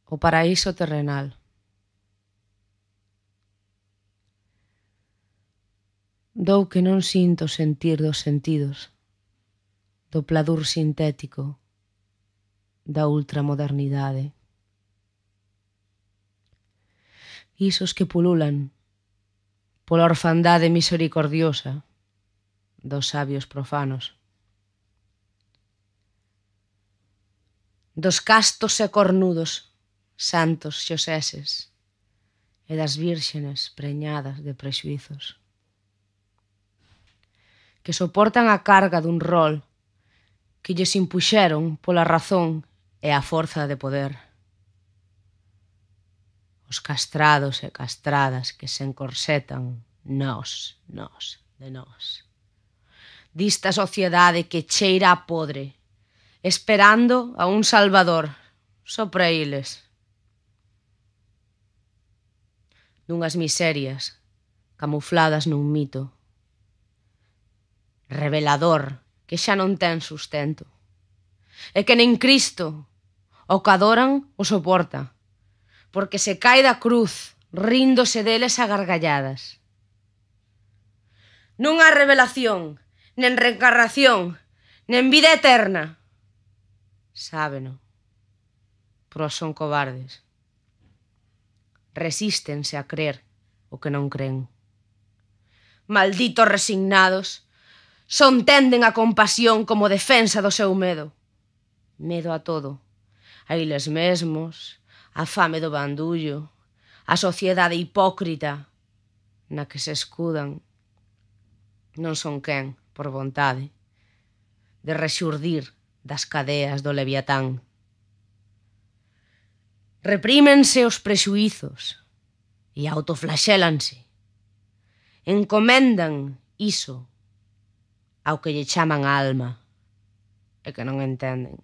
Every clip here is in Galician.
o paraíso terrenal. Dou que non sinto sentir dos sentidos, do pladur sintético, da ultramodernidade. Isos que pululan pola orfandade misericordiosa dos sabios profanos. Dos castos e cornudos santos xoseses e das vírxenes preñadas de prexuizos, que soportan a carga dun rol que lles impuxeron pola razón e a forza de poder. Os castrados e castradas que se encorsetan nós, de nós. Dista sociedade que cheira a podre, esperando a un salvador, só para eles. Dunhas miserias camufladas nun mito revelador que xa non ten sustento, e que nen Cristo o que adoran o soporta, porque se cae da cruz ríndose deles a gargalladas. Non hai revelación, nen reencarnación, nen vida eterna. Sábeno, pero son cobardes. Resístense a crer o que non cren. Malditos resignados, son tenden a compasión como defensa do seu medo. Medo a todo, a eles mesmos, a fame do bandullo, a sociedade hipócrita na que se escudan. Non son quen, por vontade, de rexurdir das cadeas do Leviatán. Reprímense os prexuizos e autoflaxélanse. Encomendan iso ao que lle chaman alma e que non entenden.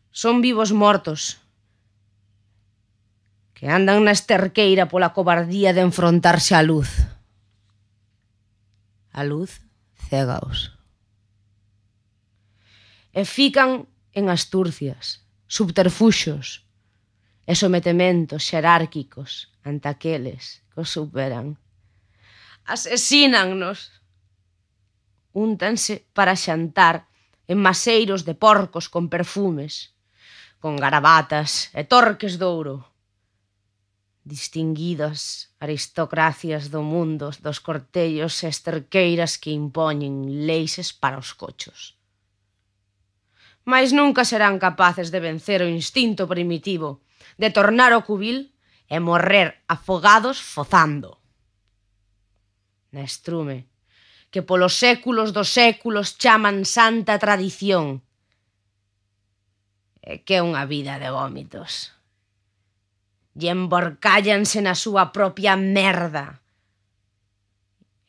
Son vivos mortos que andan na esterqueira pola cobardía de enfrontarse á luz. A luz cégaos. E fican en asturcias, subterfuxos e sometementos xerárquicos ante aqueles que os superan. Asesínannos. Úntanse para xantar en maseiros de porcos con perfumes, con garabatas e torques de ouro. Distinguidas aristocracias do mundo dos cortellos e esterqueiras que impoñen leixes para os cochos. Mais nunca serán capaces de vencer o instinto primitivo, de tornar o cubil e morrer afogados fozando. Na estrume, que polos séculos dos séculos chaman santa tradición, e que é unha vida de vómitos. E emborcállanse na súa propia merda.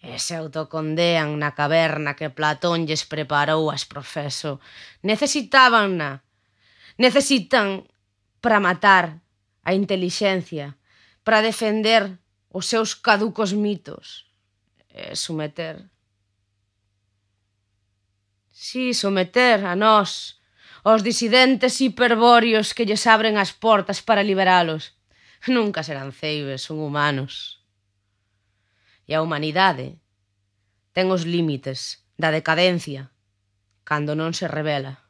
E se autocondean na caverna que Platón lles preparou as profeso. Necesitan para matar a intelixencia, para defender os seus caducos mitos e someter. Si, someter a nós, os disidentes hiperbóreos que lles abren as portas para liberalos. Nunca serán ceibes, son humanos. E a humanidade ten os límites da decadencia cando non se revela.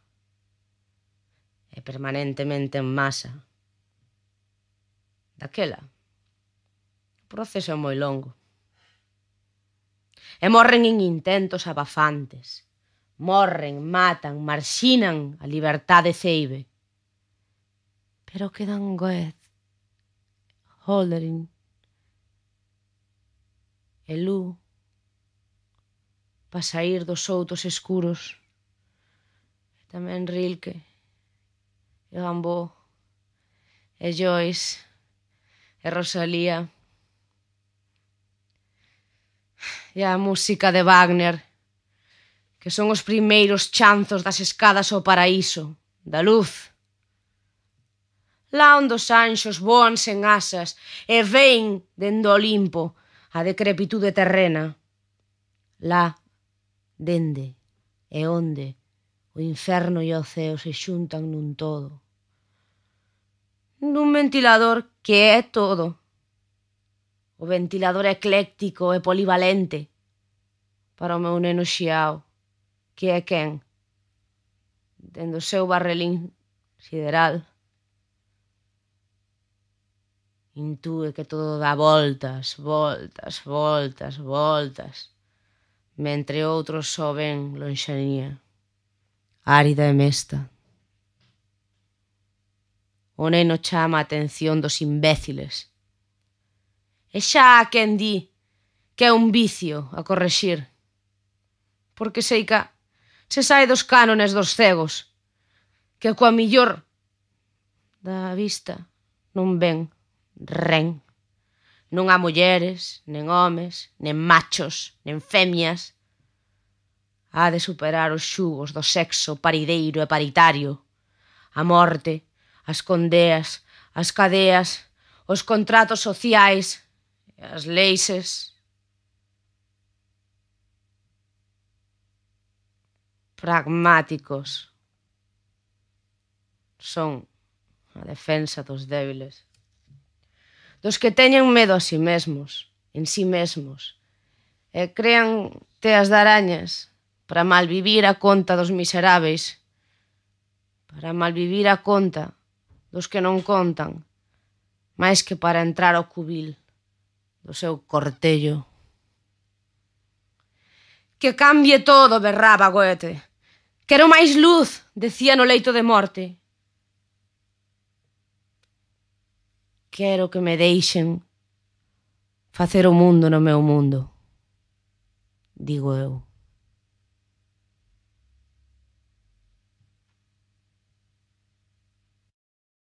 E permanentemente en masa. Daquela, o proceso é moi longo. E morren en intentos abafantes. Morren, matan, marxinan a liberdade ceibe. Pero quedan Goethe, Hölderlin e Lu pa saír dos outos escuros. E tamén Rilke e Rimbaud e Joyce e Rosalía e a música de Wagner, que son os primeiros chanzos das escadas ao paraíso, da luz. Lá onde os anxos voan sen asas e ven dende o Olimpo a decrepitude terrena. Lá, dende e onde o inferno e o ceo se xuntan nun todo. dun ventilador que é todo. O ventilador ecléctico e polivalente para o meu neno xiao, que é quen, dende o seu barrelín sideral, intúe que todo dá voltas, voltas, voltas, voltas, mentre outros só ven lonxanía, árida e mesta. O neno chama a atención dos imbéciles. E xa a quen di que é un vicio a correxir, porque sei que se sai dos cánones dos cegos, que coa millor da vista non ven ren. Non há mulleres, nen homes, nen machos, nen femias. Há de superar os xugos do sexo parideiro e paritario, a morte, as condeas, as cadeas, os contratos sociais e as leixes. Pragmáticos son a defensa dos débiles, dos que teñen medo a si mesmos, en si mesmos, e crean teas de arañas para malvivir a conta dos miseráveis, para malvivir a conta dos que non contan, máis que para entrar ao cubil do seu cortello. Que cambie todo, berraba Goethe. Quero máis luz, decía no leito de morte. Quero que me deixen facer o mundo no meu mundo, digo eu.